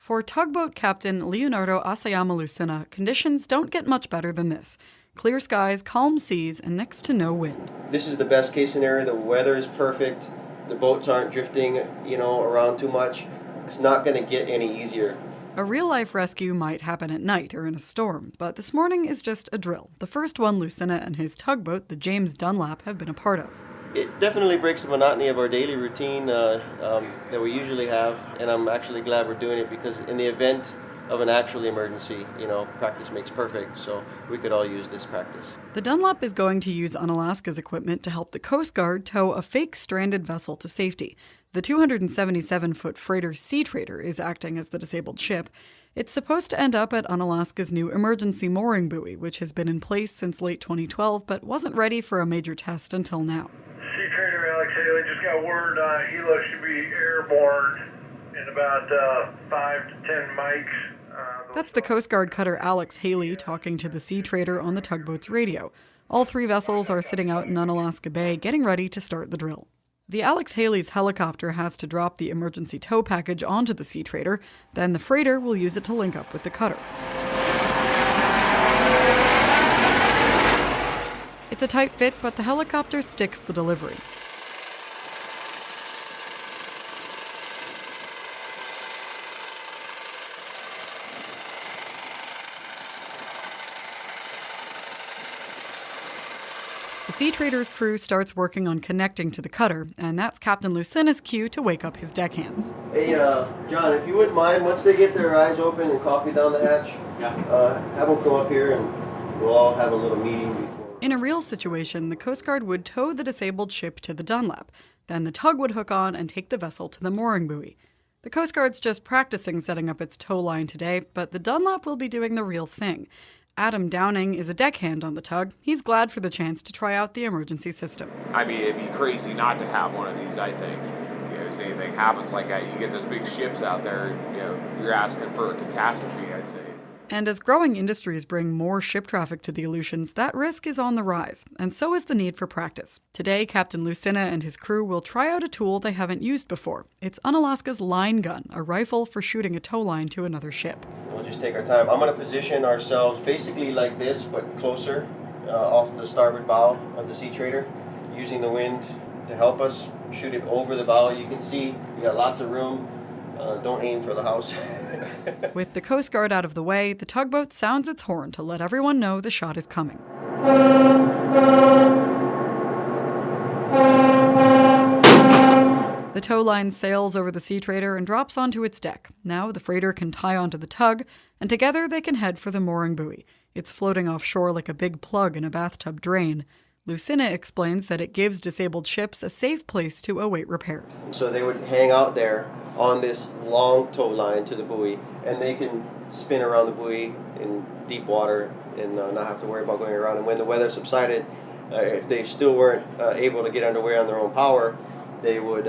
For tugboat captain Leonardo Asayama Lucena, conditions don't get much better than this. Clear skies, calm seas, and next to no wind. This is the best case scenario. The weather is perfect. The boats aren't drifting, around too much. It's not going to get any easier. A real-life rescue might happen at night or in a storm, but this morning is just a drill. The first one Lucena and his tugboat, the James Dunlap, have been a part of. It definitely breaks the monotony of our daily routine that we usually have, and I'm actually glad we're doing it because in the event of an actual emergency, practice makes perfect, so we could all use this practice. The Dunlap is going to use Unalaska's equipment to help the Coast Guard tow a fake stranded vessel to safety. The 277-foot freighter Sea Trader is acting as the disabled ship. It's supposed to end up at Unalaska's new emergency mooring buoy, which has been in place since late 2012 but wasn't ready for a major test until now. Sea Trader Alex Haley just got word Hilo should be airborne in about 5 to 10 mics. That's the Coast Guard cutter Alex Haley talking to the Sea Trader on the tugboat's radio. All three vessels are sitting out in Unalaska Bay getting ready to start the drill. The Alex Haley's helicopter has to drop the emergency tow package onto the Sea Trader, then the freighter will use it to link up with the cutter. It's a tight fit, but the helicopter sticks the delivery. The Sea Trader's crew starts working on connecting to the cutter, and that's Captain Lucena's cue to wake up his deckhands. Hey, John, if you wouldn't mind, once they get their eyes open and coffee down the hatch, have them come up here and we'll all have a little meeting before. In a real situation, the Coast Guard would tow the disabled ship to the Dunlap. Then the tug would hook on and take the vessel to the mooring buoy. The Coast Guard's just practicing setting up its tow line today, but the Dunlap will be doing the real thing. Adam Downing is a deckhand on the tug. He's glad for the chance to try out the emergency system. I mean, it'd be crazy not to have one of these, I think. If anything happens like that, you get those big ships out there, you're asking for a catastrophe, I'd say. And as growing industries bring more ship traffic to the Aleutians, that risk is on the rise, and so is the need for practice. Today, Captain Lucena and his crew will try out a tool they haven't used before. It's Unalaska's line gun, a rifle for shooting a tow line to another ship. We'll just take our time. I'm going to position ourselves basically like this, but closer off the starboard bow of the Sea Trader, using the wind to help us shoot it over the bow. You can see we got lots of room. Don't aim for the house. With the Coast Guard out of the way, the tugboat sounds its horn to let everyone know the shot is coming. The tow line sails over the Sea Trader and drops onto its deck. Now the freighter can tie onto the tug, and together they can head for the mooring buoy. It's floating offshore like a big plug in a bathtub drain. Lucena explains that it gives disabled ships a safe place to await repairs. So they would hang out there on this long tow line to the buoy, and they can spin around the buoy in deep water and not have to worry about going around. And when the weather subsided, if they still weren't able to get underway on their own power, they would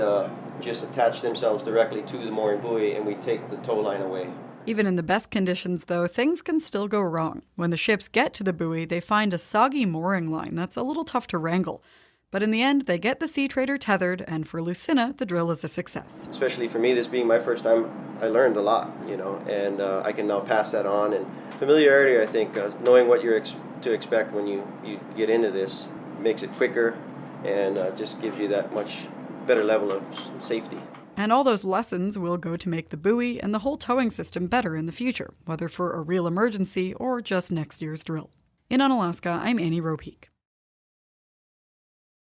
just attach themselves directly to the mooring buoy, and we'd take the tow line away. Even in the best conditions, though, things can still go wrong. When the ships get to the buoy, they find a soggy mooring line that's a little tough to wrangle. But in the end, they get the Sea Trader tethered, and for Lucena, the drill is a success. Especially for me, this being my first time, I learned a lot, and I can now pass that on. And familiarity, I think, knowing what you're to expect when you get into this, makes it quicker and just gives you that much better level of safety. And all those lessons will go to make the buoy and the whole towing system better in the future, whether for a real emergency or just next year's drill. In Unalaska, I'm Ropeik.